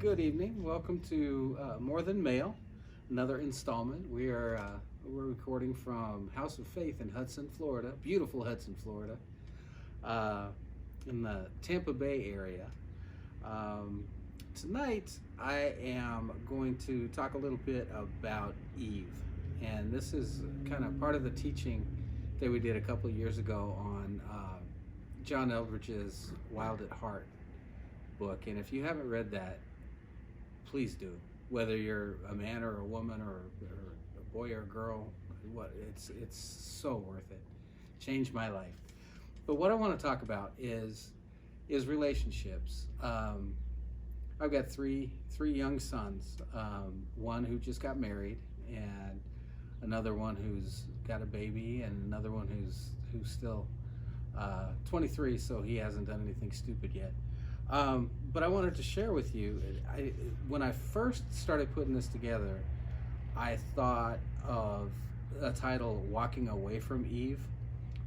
Good evening. Welcome to More Than Mail, another installment. We're recording from House of Faith in Hudson, Florida, beautiful Hudson, Florida, uh, in the Tampa Bay area. Um, Tonight, I am going to talk a little bit about Eve, and this is kind of part of the teaching that we did a couple of years ago on John Eldridge's Wild at Heart book. And if you haven't read that, please do. Whether you're a man or a woman or a boy or a girl, it's so worth it. Changed my life. But what I want to talk about is relationships. I've got three young sons. One who just got married, and another one who's got a baby, and another one who's still 23, so he hasn't done anything stupid yet. But I wanted to share with you, when I first started putting this together, I thought of a title, Walking Away from Eve,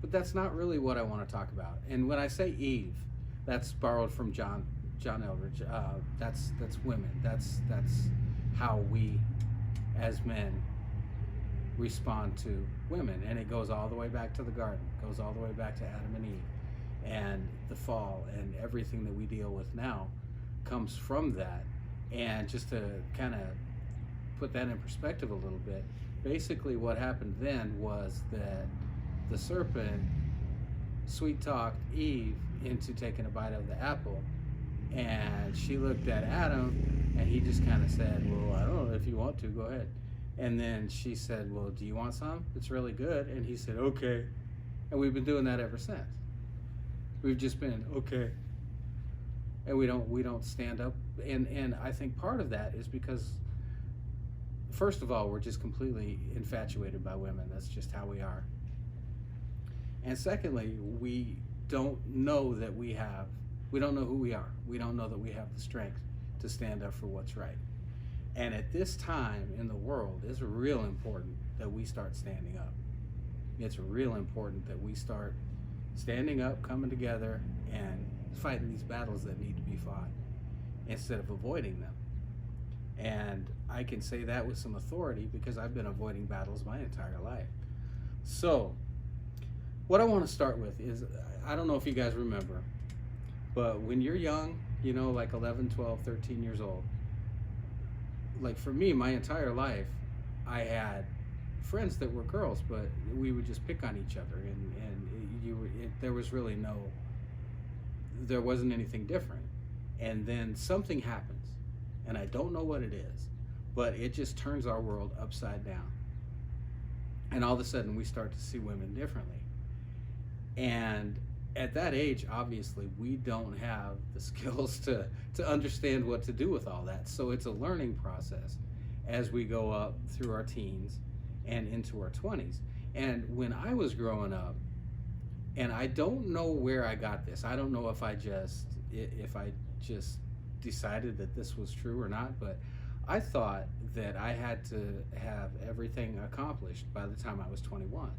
but that's not really what I want to talk about. And when I say Eve, that's borrowed from John Eldridge. That's women. That's how we as men respond to women. And it goes all the way back to the garden, goes all the way back to Adam and Eve. And the fall and everything that we deal with now comes from that. And just to kind of put that in perspective a little bit, basically what happened then was that the serpent sweet talked Eve into taking a bite of the apple, and she looked at Adam and he just kind of said, well, I don't know, if you want to, go ahead. And then she said, well, do you want some? It's really good. And he said, okay. And we've been doing that ever since. We've just been okay, and we don't stand up. And I think part of that is because, first of all, we're just completely infatuated by women. That's just how we are. And secondly, we don't know that we don't know who we are. We don't know that we have the strength to stand up for what's right. And at this time in the world, it's real important that we start standing up. It's real important that we start standing up, coming together, and fighting these battles that need to be fought instead of avoiding them. And I can say that with some authority because I've been avoiding battles my entire life. So what I want to start with is, I don't know if you guys remember, but when you're young, like 11, 12, 13 years old, like for me, my entire life, I had friends that were girls, but we would just pick on each other, and there wasn't anything different. And then something happens, and I don't know what it is, but it just turns our world upside down. And all of a sudden we start to see women differently. And at that age, obviously, we don't have the skills to understand what to do with all that. So it's a learning process as we go up through our teens and into our 20s. And when I was growing up, and I don't know where I got this. I don't know if I just decided that this was true or not, but I thought that I had to have everything accomplished by the time I was 21.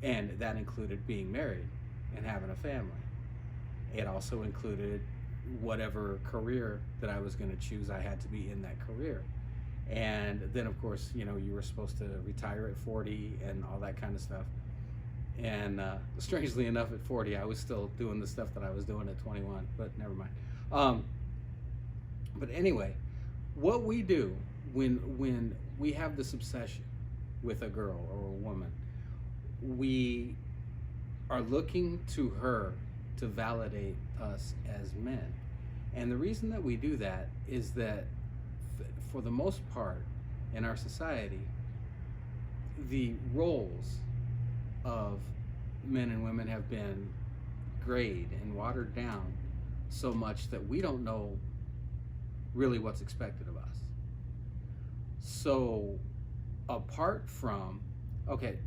And that included being married and having a family. It also included whatever career that I was going to choose. I had to be in that career. And then, of course, you were supposed to retire at 40 and all that kind of stuff. And strangely enough, at 40, I was still doing the stuff that I was doing at 21, but never mind. But anyway, what we do when we have this obsession with a girl or a woman, we are looking to her to validate us as men. And the reason that we do that is that for the most part in our society, the roles of men and women have been grayed and watered down so much that we don't know really what's expected of us. So apart from, okay,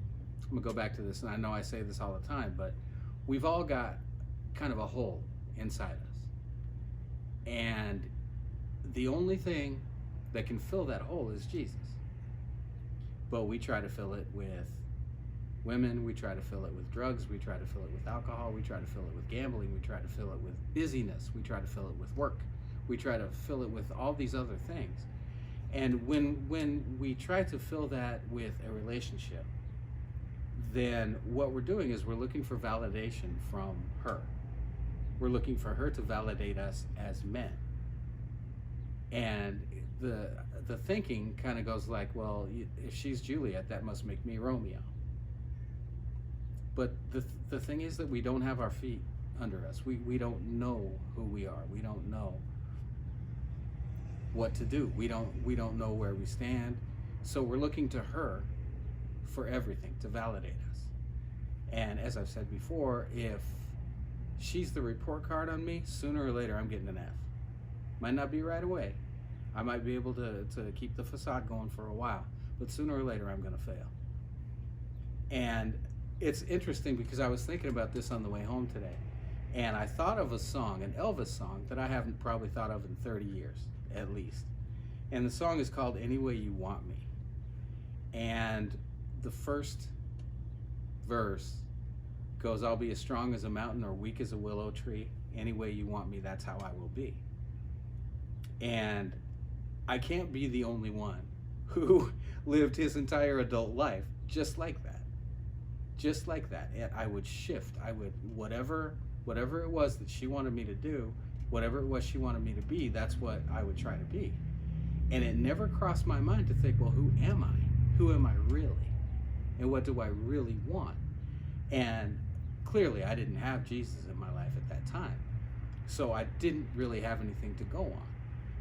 I'm gonna go back to this, and I know I say this all the time, but we've all got kind of a hole inside us. And the only thing that can fill that hole is Jesus. But we try to fill it with women, we try to fill it with drugs, we try to fill it with alcohol, we try to fill it with gambling, we try to fill it with busyness, we try to fill it with work, We try to fill it with all these other things. And when we try to fill that with a relationship, then what we're doing is we're looking for validation from her. We're looking for her to validate us as men. And the thinking kind of goes like, well, if she's Juliet, that must make me Romeo. But the thing is that we don't have our feet under us. We don't know who we are. We don't know what to do. We don't know where we stand. So we're looking to her for everything to validate us. And as I've said before, if she's the report card on me, sooner or later I'm getting an F. Might not be right away. I might be able to keep the facade going for a while, but sooner or later I'm going to fail. And it's interesting because I was thinking about this on the way home today, and I thought of a song, an Elvis song, that I haven't probably thought of in 30 years, at least. And the song is called Any Way You Want Me. And the first verse goes, I'll be as strong as a mountain or weak as a willow tree. Any way you want me, that's how I will be. And I can't be the only one who lived his entire adult life just like that. Just like that. And I would shift. I would, whatever it was that she wanted me to do, whatever it was she wanted me to be, that's what I would try to be. And it never crossed my mind to think, well, who am I? Who am I really? And what do I really want? And clearly I didn't have Jesus in my life at that time. So I didn't really have anything to go on.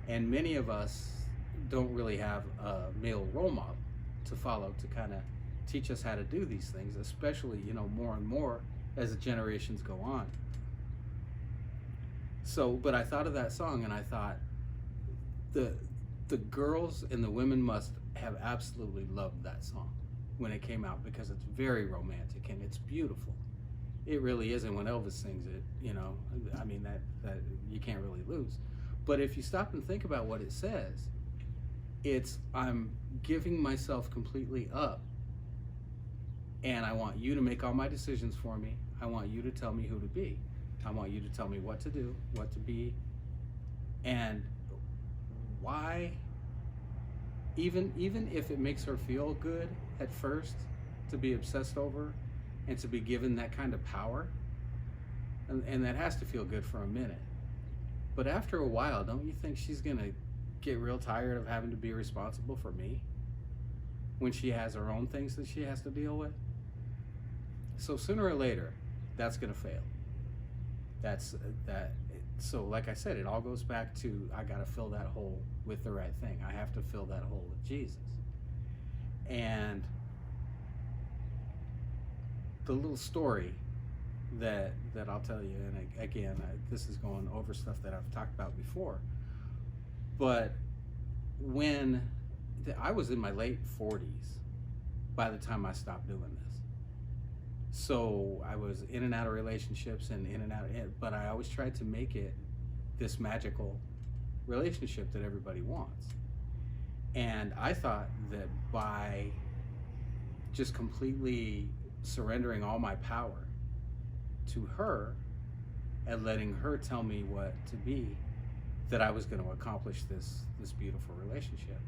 And many of us don't really have a male role model to follow to kind of teach us how to do these things, especially, more and more as the generations go on. So, but I thought of that song and I thought the girls and the women must have absolutely loved that song when it came out, because it's very romantic and it's beautiful. It really is. And when Elvis sings it, I mean, that you can't really lose. But if you stop and think about what it says, it's, I'm giving myself completely up, and I want you to make all my decisions for me. I want you to tell me who to be. I want you to tell me what to do, what to be, and why, even if it makes her feel good at first to be obsessed over and to be given that kind of power, and that has to feel good for a minute. But after a while, don't you think she's gonna get real tired of having to be responsible for me when she has her own things that she has to deal with? So sooner or later, that's gonna fail. So like I said, it all goes back to, I gotta fill that hole with the right thing. I have to fill that hole with Jesus. And the little story that I'll tell you, and again, this is going over stuff that I've talked about before, but when I was in my late 40s by the time I stopped doing this. So I was in and out of relationships and in and out, but I always tried to make it this magical relationship that everybody wants. And I thought that by just completely surrendering all my power to her and letting her tell me what to be, that I was going to accomplish this beautiful relationship.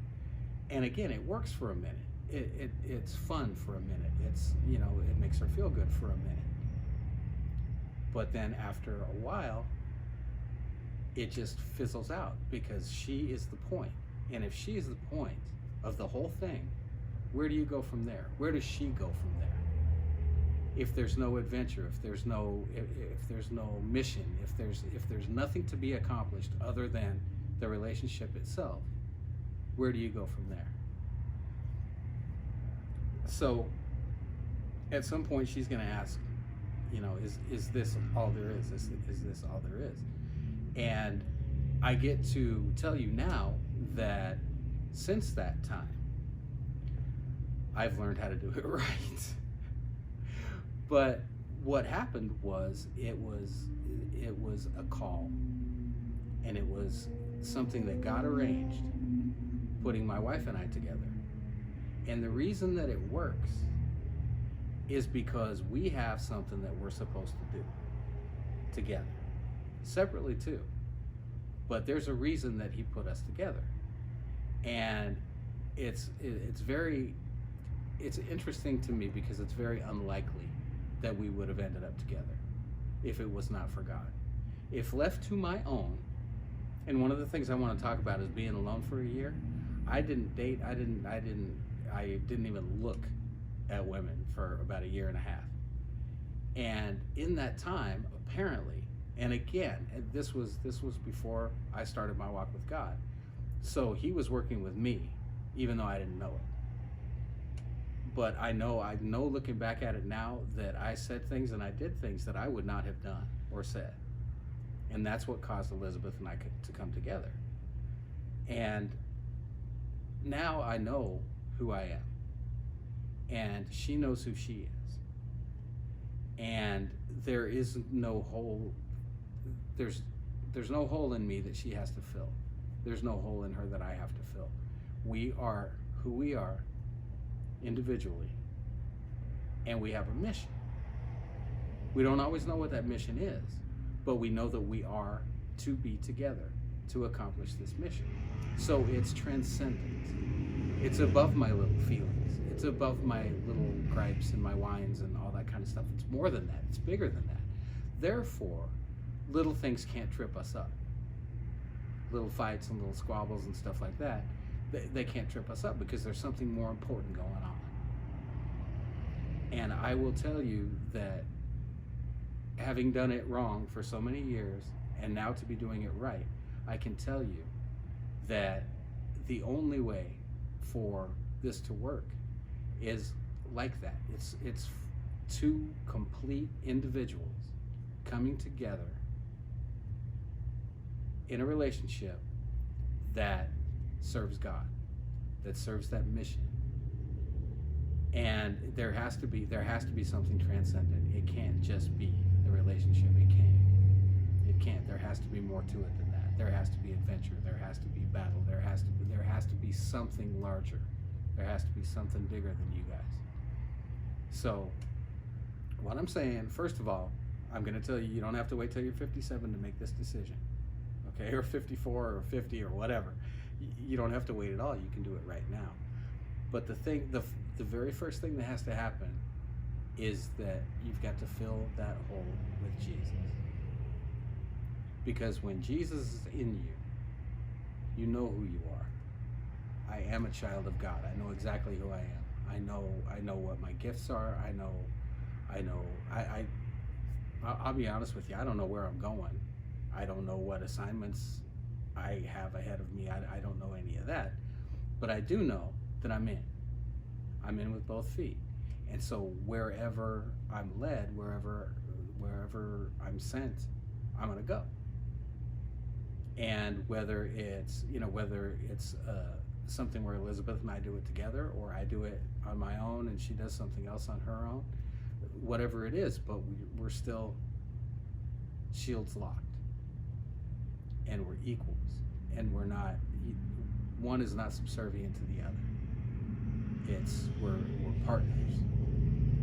And again, it works for a minute. It's fun for a minute. It makes her feel good for a minute. But then after a while, it just fizzles out, because she is the point. And if she is the point of the whole thing, where do you go from there? Where does she go from there? If there's no adventure, if there's no mission, if there's nothing to be accomplished other than the relationship itself, where do you go from there? So at some point she's going to ask, is this all there is? Is this all there is? And I get to tell you now that since that time, I've learned how to do it right. But what happened was, it was a call, and it was something that God arranged, putting my wife and I together. And the reason that it works is because we have something that we're supposed to do together, separately too. but there's a reason that he put us together. And it's very, it's interesting to me because it's very unlikely that we would have ended up together if it was not for God. If left to my own, and one of the things I want to talk about is being alone for a year. I didn't date, I didn't even look at women for about a year and a half. And in that time, apparently, and again, this was before I started my walk with God. So he was working with me, even though I didn't know it. But I know looking back at it now that I said things and I did things that I would not have done or said. And that's what caused Elizabeth and I to come together. And now I know who I am. And she knows who she is. And there is no hole, there's no hole in me that she has to fill. There's no hole in her that I have to fill. We are who we are individually, and we have a mission. We don't always know what that mission is, but we know that we are to be together to accomplish this mission. So it's transcendent. It's above my little feelings. It's above my little gripes and my whines and all that kind of stuff. It's more than that. It's bigger than that. Therefore, little things can't trip us up. Little fights and little squabbles and stuff like that, they can't trip us up because there's something more important going on. And I will tell you that having done it wrong for so many years and now to be doing it right, I can tell you that the only way for this to work is like that. It's two complete individuals coming together in a relationship that serves God, that serves that mission. And there has to be something transcendent. It can't just be the relationship. It can't. There has to be more to it than that. There has to be adventure. There has to be battle. There has to be something larger. There has to be something bigger than you guys. So what I'm saying, first of all, I'm going to tell you, you don't have to wait till you're 57 to make this decision. Okay, or 54 or 50 or whatever. You don't have to wait at all. You can do it right now. But the very first thing that has to happen is that you've got to fill that hole with Jesus. Because when Jesus is in you, you know who you are. I am a child of God. I know exactly who I am. I know what my gifts are. I'll be honest with you. I don't know where I'm going. I don't know what assignments I have ahead of me. I don't know any of that. But I do know that I'm in. I'm in with both feet. And so wherever I'm led, wherever I'm sent, I'm going to go. And whether it's something where Elizabeth and I do it together, or I do it on my own and she does something else on her own, whatever it is, but we're still shields locked. And we're equals, and one is not subservient to the other. We're partners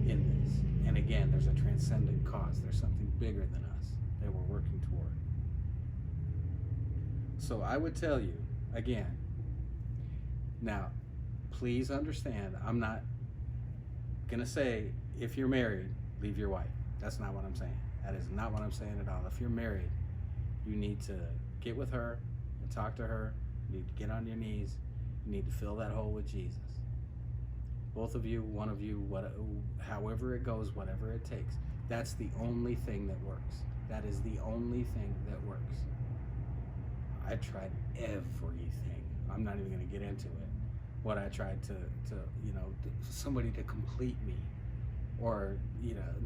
in this. And again, there's a transcendent cause. There's something bigger than us that we're working toward. So I would tell you, again, now, please understand, I'm not gonna say, if you're married, leave your wife. That's not what I'm saying. That is not what I'm saying at all. If you're married, you need to get with her and talk to her. You need to get on your knees. You need to fill that hole with Jesus. Both of you, one of you, however it goes, whatever it takes. That's the only thing that works. That is the only thing that works. I tried everything. I'm not even going to get into it. What I tried to somebody to complete me, or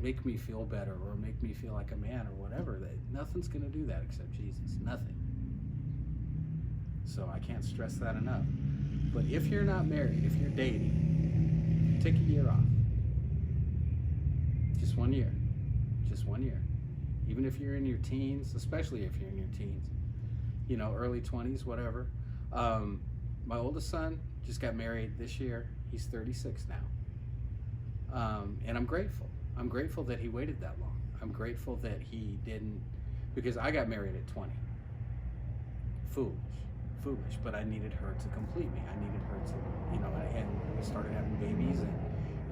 make me feel better, or make me feel like a man, or whatever. Nothing's going to do that except Jesus. Nothing. So I can't stress that enough. But if you're not married, if you're dating, take a year off. Just 1 year. Just 1 year. Even if you're in your teens, especially if you're in your teens, early 20s, whatever. My oldest son just got married this year. He's 36 now. And I'm grateful. I'm grateful that he waited that long. I'm grateful that he didn't, because I got married at 20. foolish, foolish. But I needed her to complete me. I needed her to, and we started having babies,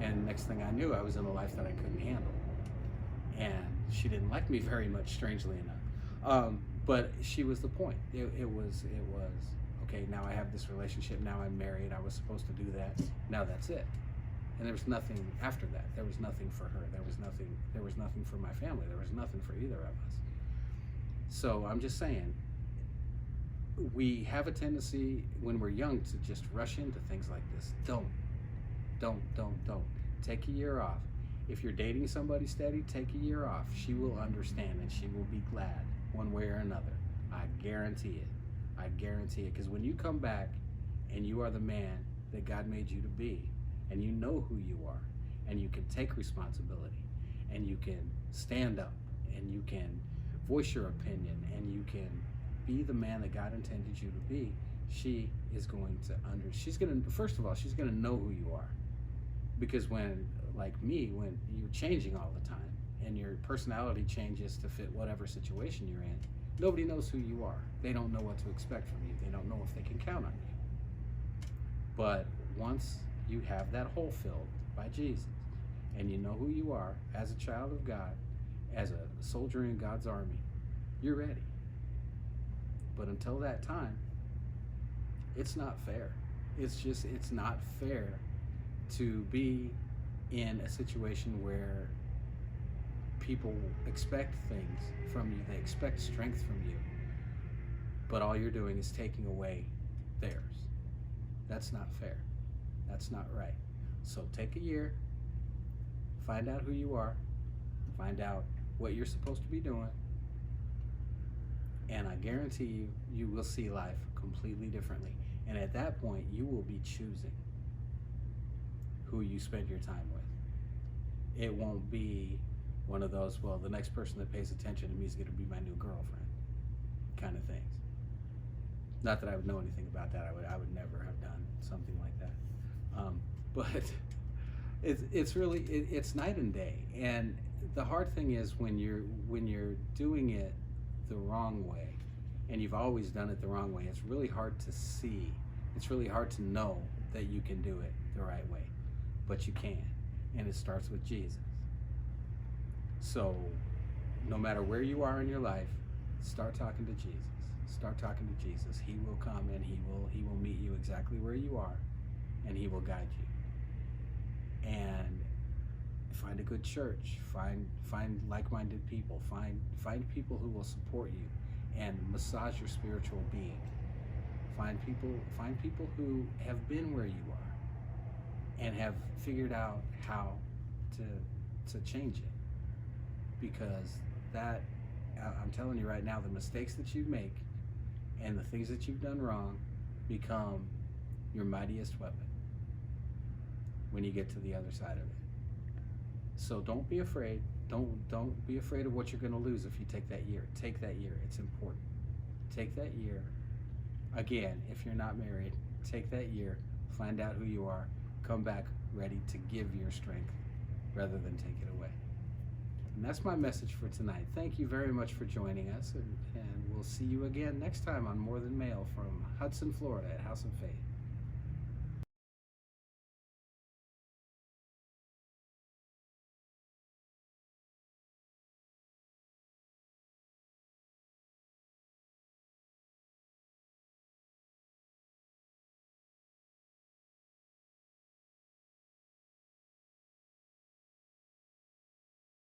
and next thing I knew, I was in a life that I couldn't handle, and she didn't like me very much, strangely enough. But she was the point. It was okay. Now I have this relationship. Now I'm married. I was supposed to do that. Now that's it. And there was nothing after that. There was nothing for her. There was nothing for my family. There was nothing for either of us. So I'm just saying, we have a tendency when we're young to just rush into things like this. Don't. Take a year off. If you're dating somebody steady, take a year off. She will understand and she will be glad one way or another. I guarantee it. I guarantee it. Because when you come back and you are the man that God made you to be, and you know who you are, and you can take responsibility, and you can stand up, and you can voice your opinion, and you can be the man that God intended you to be, she is going to first of all, she's going to know who you are. Because when, like me, when you're changing all the time, and your personality changes to fit whatever situation you're in, nobody knows who you are. They don't know what to expect from you. They don't know if they can count on you. But once you have that hole filled by Jesus, and you know who you are as a child of God, as a soldier in God's army, you're ready. But until that time, it's not fair. It's not fair to be in a situation where people expect things from you. They expect strength from you, but all you're doing is taking away theirs. That's not fair. That's not right. So take a year, find out who you are, find out what you're supposed to be doing, and I guarantee you, you will see life completely differently. And at that point, you will be choosing who you spend your time with. It won't be one of those, well, the next person that pays attention to me is going to be my new girlfriend kind of things. Not that I would know anything about that. I would never have done something like that. But it's night and day. And the hard thing is when you're doing it the wrong way, and you've always done it the wrong way, it's really hard to see. It's really hard to know that you can do it the right way, but you can, and it starts with Jesus. So no matter where you are in your life, start talking to Jesus. Start talking to Jesus. He will come and he will meet you exactly where you are, and he will guide you. And find a good church. Find like-minded people. Find people who will support you and massage your spiritual being. Find people who have been where you are and have figured out how to change it. Because that, I'm telling you right now, the mistakes that you make and the things that you've done wrong become your mightiest weapon when you get to the other side of it. So don't be afraid. Don't be afraid of what you're going to lose if you take that year. Take that year. It's important. Take that year. Again, if you're not married, take that year. Find out who you are. Come back ready to give your strength rather than take it away. And that's my message for tonight. Thank you very much for joining us, and we'll see you again next time on More Than Male from Hudson, Florida at House of Faith.